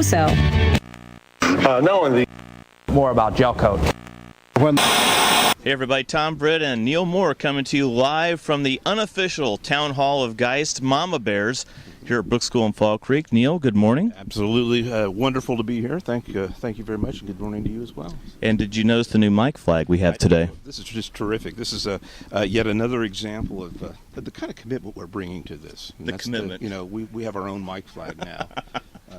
Also, more about gel coat. Hey everybody, Tom Britt and Neil Moore coming to you live from the unofficial town hall of Geist Mama Bears here at Brooks School in Fall Creek. Neil, good morning. Absolutely wonderful to be here. Thank you very much, and good morning to you as well. And did you notice the new mic flag we have today? This is just terrific. This is yet another example of the kind of commitment we're bringing to this. And the commitment. We have our own mic flag now.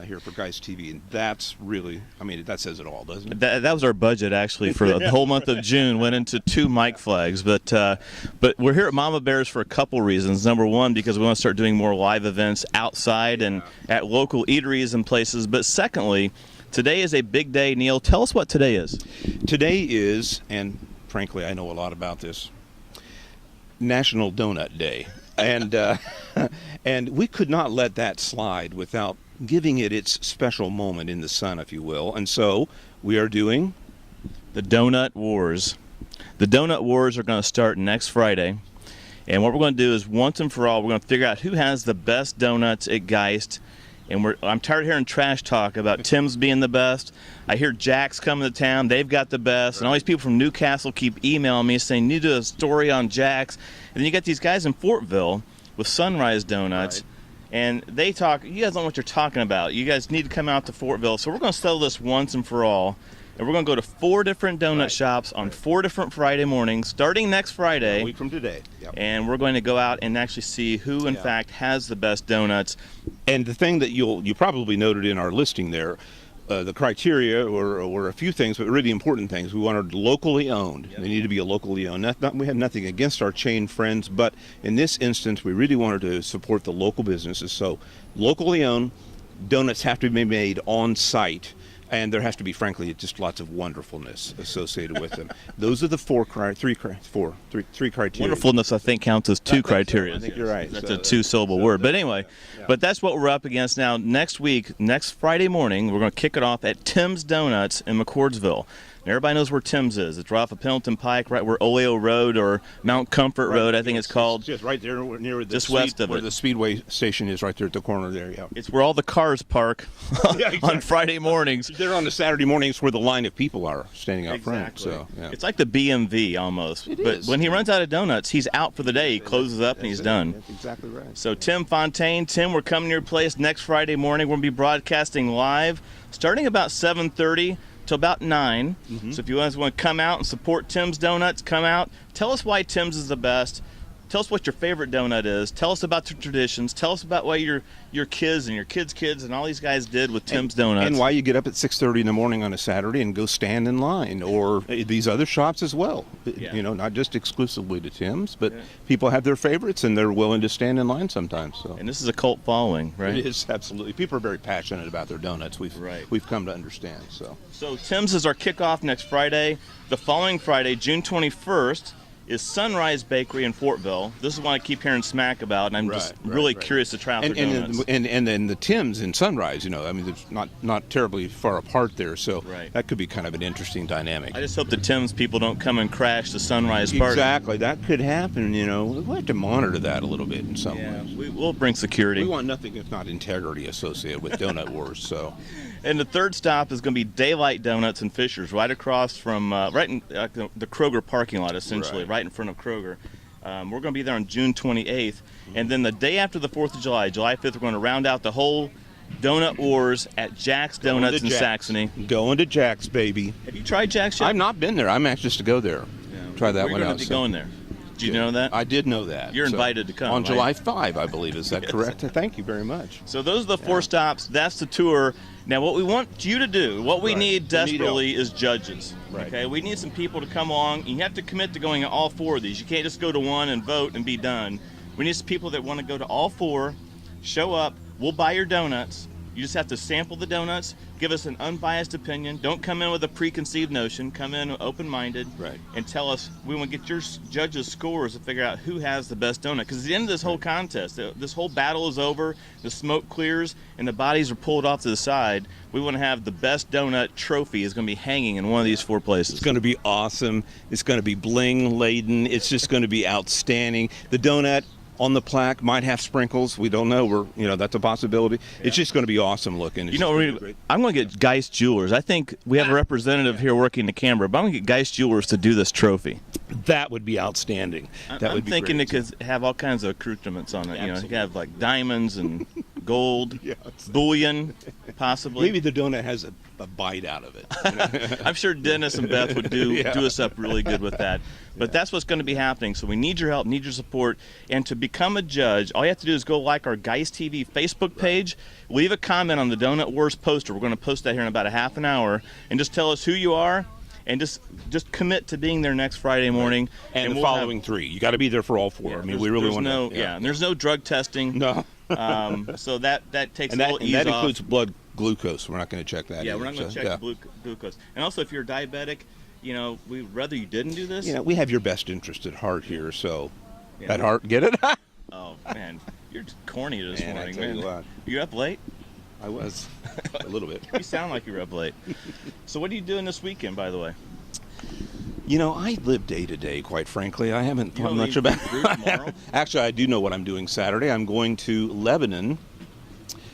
Here for Geist TV, and that's really, that says it all, doesn't it? That was our budget, actually, for the whole month of June, went into 2 mic flags. But we're here at Mama Bears for a couple reasons. Number one, because we want to start doing more live events outside and at local eateries and places. But secondly, today is a big day. Neil, tell us what today is. Today is, and frankly, I know a lot about this, National Donut Day. And, and we could not let that slide without giving it its special moment in the sun, if you will. And so we are doing the Donut Wars. The Donut Wars are going to start next Friday. And what we're going to do is, once and for all, we're going to figure out who has the best donuts at Geist. And I'm tired of hearing trash talk about Tim's being the best. I hear Jack's coming to town. They've got the best. And all these people from Newcastle keep emailing me saying, you need to do a story on Jack's. And then you got these guys in Fortville with Sunrise Donuts. Right. And they talk, you guys don't know what you're talking about. You guys need to come out to Fortville. So we're going to settle this once and for all. And we're going to go to 4 different donut shops on 4 different Friday mornings, starting next Friday. A week from today. Yep. And we're going to go out and actually see who, in fact, has the best donuts. And the thing that you probably noted in our listing there, the criteria were a few things, but really important things. We wanted locally owned. Yep. They need to be a locally owned. We have nothing against our chain friends, but in this instance, we really wanted to support the local businesses. So locally owned, donuts have to be made on site. And there has to be, frankly, just lots of wonderfulness associated with them. Those are the three criteria. Wonderfulness, I think, counts as 2 criteria. I think you're right. That's a 2-syllable word. But anyway, but that's what we're up against now. Next week, next Friday morning, we're going to kick it off at Tim's Donuts in McCordsville. Everybody knows where Tim's is. It's right off of Pendleton Pike, right where Oleo Road or Mount Comfort Road, I think it's called. Just right there near the west of where the Speedway station is, right there at the corner there. Yeah. It's where all the cars park on Friday mornings. They're on the Saturday mornings where the line of people are standing out front. So it's like the BMV almost. But when he runs out of donuts, he's out for the day. He closes up and he's done. That's exactly right. So Tim Fontaine, Tim, we're coming to your place next Friday morning. We're going to be broadcasting live starting about 7:30. To about 9. So if you guys want to come out and support Tim's Donuts, come out. Tell us why Tim's is the best. Tell us what your favorite donut is. Tell us about the traditions. Tell us about what your kids and your kids' kids and all these guys did with Tim's Donuts. And why you get up at 6:30 in the morning on a Saturday and go stand in line, or these other shops as well. Yeah. Not just exclusively to Tim's, but people have their favorites and they're willing to stand in line sometimes. So. And this is a cult following, right? It is, absolutely. People are very passionate about their donuts. We've come to understand. So Tim's is our kickoff next Friday. The following Friday, June 21st, is Sunrise Bakery in Fortville. This is one I keep hearing smack about, and I'm just really curious to try out their donuts. And then the Tim's in Sunrise, there's not terribly far apart there, so that could be kind of an interesting dynamic. I just hope the Tim's people don't come and crash the Sunrise party. Exactly, that could happen. We'll have to monitor that a little bit in some ways. We'll bring security. We want nothing if not integrity associated with donut wars. So. And the third stop is going to be Daylight Donuts in Fishers, right across from right in the Kroger parking lot, essentially, right in front of Kroger. We're going to be there on June 28th. And then the day after the 4th of July, July 5th, we're going to round out the whole Donut Wars at Jack's Donuts in Saxony. Going to Jack's, baby. Have you tried Jack's yet? I've not been there. I'm anxious to go there. Try that one out. We're going to be going there. Did you know that? I did know that. You're invited to come. On July 5, I believe. Is that correct? Thank you very much. So those are the 4 stops. That's the tour. Now, what we want you to do, what we need desperately is judges. Okay, we need some people to come along. You have to commit to going to all 4 of these. You can't just go to one and vote and be done. We need some people that want to go to all 4, show up. We'll buy your donuts. You just have to sample the donuts, give us an unbiased opinion. Don't come in with a preconceived notion. Come in open-minded and tell us. We want to get your judges' scores to figure out who has the best donut. Because at the end of this whole contest, this whole battle is over, the smoke clears, and the bodies are pulled off to the side. We want to have the best donut trophy is going to be hanging in one of these 4 places. It's going to be awesome. It's going to be bling-laden. It's just going to be outstanding. The donut on the plaque might have sprinkles. We don't know. That's a possibility. Yeah. It's just going to be awesome looking. I'm going to get Geist Jewelers. I think we have a representative here working the camera, but I'm going to get Geist Jewelers to do this trophy. That would be outstanding. I'm thinking it could have all kinds of accoutrements on it. Absolutely. You could have like diamonds and gold, bullion, possibly. Maybe the donut has a bite out of it. I'm sure Dennis and Beth would do us up really good with that. But that's what's going to be happening. So we need your help, need your support. And to become a judge, all you have to do is go like our Geist TV Facebook page, leave a comment on the Donut Wars poster. We're going to post that here in about a half an hour, and just tell us who you are. And just commit to being there next Friday morning. And the following 3. You got to be there for all 4. Yeah, I mean, we really want to. Yeah, and there's no drug testing. No. So that takes a little ease off. And that includes blood glucose. We're not going to check that. Yeah, we're not going to check glucose. And also, if you're diabetic, we'd rather you didn't do this. We have your best interest at heart here. So, at heart, get it? Oh man, you're just corny this morning, man. You up late? I was a little bit. You sound like you're up late. So what are you doing this weekend, by the way? I live day to day, quite frankly. I haven't thought much about it. Actually, I do know what I'm doing Saturday. I'm going to Lebanon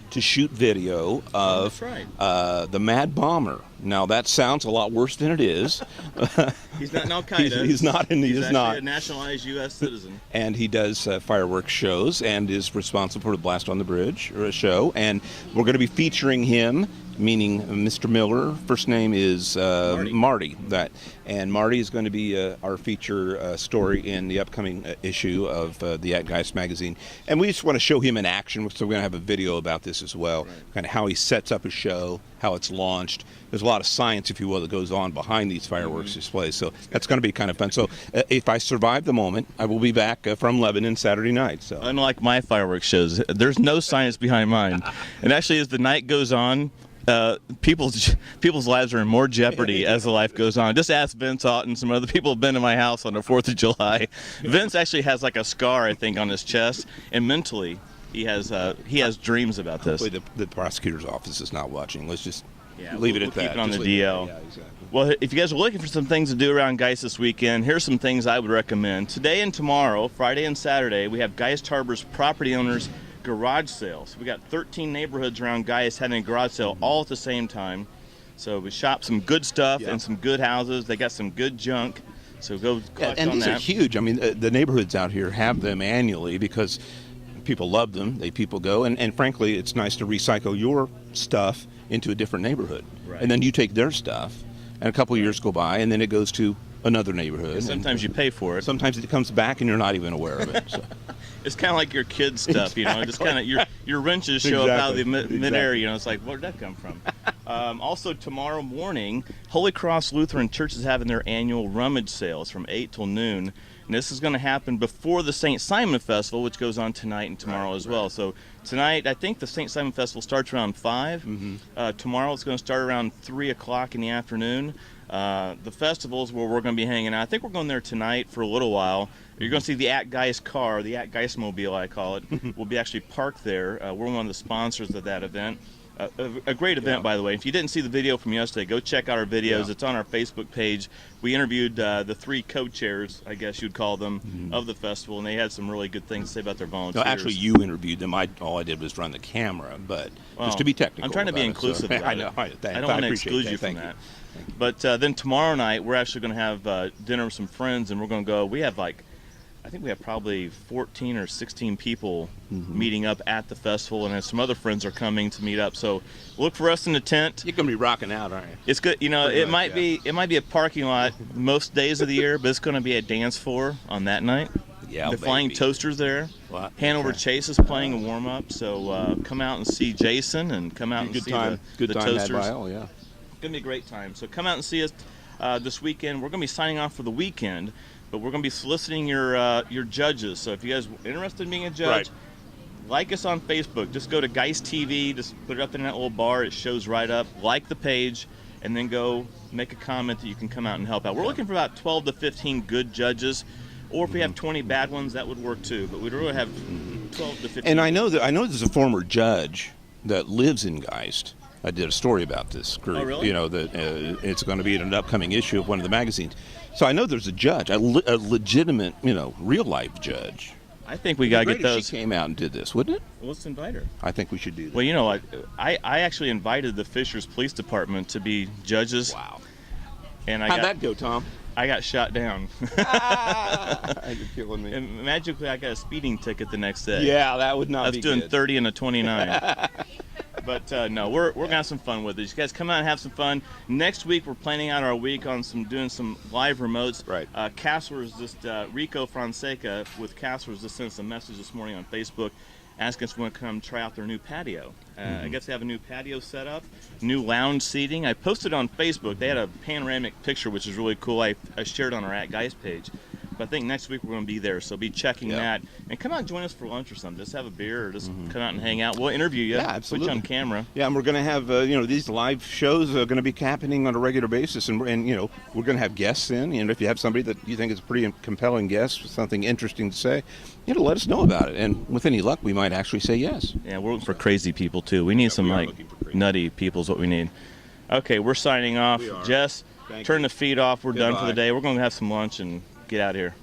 to shoot video of the Mad Bomber. Now, that sounds a lot worse than it is. He's not in Al-Qaeda. He's not. He's actually a nationalized U.S. citizen. And he does fireworks shows and is responsible for the Blast on the Bridge show. And we're going to be featuring him, meaning Mr. Miller. First name is Marty. And Marty is going to be our feature story in the upcoming issue of the Geist magazine. And we just want to show him in action, so we're going to have a video about this as well, kind of how he sets up a show, how it's launched. There's a lot of science, if you will, that goes on behind these fireworks displays. So that's going to be kind of fun. So if I survive the moment, I will be back from Lebanon Saturday night. So unlike my fireworks shows, there's no science behind mine. And actually, as the night goes on, people's lives are in more jeopardy as the life goes on. Just ask Vince Ott and some other people have been to my house on the 4th of July. Vince actually has like a scar, I think, on his chest, and mentally he has dreams about this. Hopefully the prosecutor's office is not watching. Let's just leave it at that. Keep it on the DL. Yeah, exactly. Well, if you guys are looking for some things to do around Geist this weekend, here's some things I would recommend. Today and tomorrow, Friday and Saturday, we have Geist Harbor's property owners garage sales. We got 13 neighborhoods around Geist having a garage sale all at the same time. So we shop some good stuff and some good houses. They got some good junk. So go collect and on these that. are huge. I mean, the neighborhoods out here have them annually because people love them. People go, and frankly, it's nice to recycle your stuff into a different neighborhood. Right. And then you take their stuff, and a couple of years go by, and then it goes to another neighborhood. And sometimes you pay for it. Sometimes it comes back, and you're not even aware of it. So. It's kind of like your kids' stuff, Just kind of your wrenches show up out of the midair. It's like, where did that come from? Also, tomorrow morning, Holy Cross Lutheran Church is having their annual rummage sales from 8 till noon. And this is going to happen before the St. Simon Festival, which goes on tonight and tomorrow as well. So tonight, I think the St. Simon Festival starts around 5. Tomorrow it's going to start around 3 o'clock in the afternoon. The festival's where we're going to be hanging out. I think we're going there tonight for a little while. You're going to see the Geist car, the Geist mobile, I call it, will be actually parked there. We're one of the sponsors of that event. A great event, by the way. If you didn't see the video from yesterday, go check out our videos. It's on our Facebook page. We interviewed the 3 co-chairs, I guess you'd call them, of the festival, and they had some really good things to say about their volunteers. No, actually, you interviewed them. All I did was run the camera, but just to be technical. I'm trying to be inclusive about I know. I don't want to exclude you from that. But then tomorrow night, we're actually going to have dinner with some friends, and we're going to go. We have I think we have probably 14 or 16 people meeting up at the festival, and some other friends are coming to meet up. So look for us in the tent. You're going to be rocking out, aren't you? It's good. It might be a parking lot most days of the year, but it's going to be a dance floor on that night. Yeah, the Flying Toasters there. What? Hanover Chase is playing a warm up, so come out and see Jason and come out and see the Toasters. Yeah. It's going to be a great time. So come out and see us this weekend. We're going to be signing off for the weekend, but we're going to be soliciting your judges. So if you guys are interested in being a judge, like us on Facebook. Just go to Geist TV. Just put it up in that little bar. It shows right up. Like the page, and then go make a comment that you can come out and help out. We're looking for about 12 to 15 good judges. Or if we have 20 bad ones, that would work too. But we'd really have 12 to 15. And I know there's a former judge that lives in Geist. I did a story about this group. Oh, really? That it's going to be in an upcoming issue of one of the magazines. So I know there's a judge, a legitimate, real life judge. I think we got to get Great if those. she came out and did this, wouldn't it? Well, let's invite her. I think we should do that. Well, you know, I actually invited the Fishers Police Department to be judges. Wow. And How'd that go, Tom? I got shot down. You're killing me. And magically, I got a speeding ticket the next day. Yeah, that would not I be was doing good. 30 and a 29. But no, we're gonna have some fun with it. You guys come out and have some fun. Next week we're planning out our week on doing some live remotes. Right. Casler's just Rico Fonseca with Casler's just sent us a message this morning on Facebook, asking us if we want to come try out their new patio. I guess they have a new patio set up, new lounge seating. I posted on Facebook. They had a panoramic picture, which is really cool. I shared on our @Geist page. But I think next week we're going to be there, so be checking that. And come out and join us for lunch or something. Just have a beer or just come out and hang out. We'll interview you. Yeah, absolutely. Put you on camera. Yeah, and we're going to have, these live shows are going to be happening on a regular basis. And we're going to have guests in. And if you have somebody that you think is a pretty compelling guest with something interesting to say, let us know about it. And with any luck, we might actually say yes. Yeah, we're looking for crazy people, too. We need some, nutty people is what we need. Okay, we're signing off. Jess, turn the feed off. We're done for the day. We're going to have some lunch and get out of here.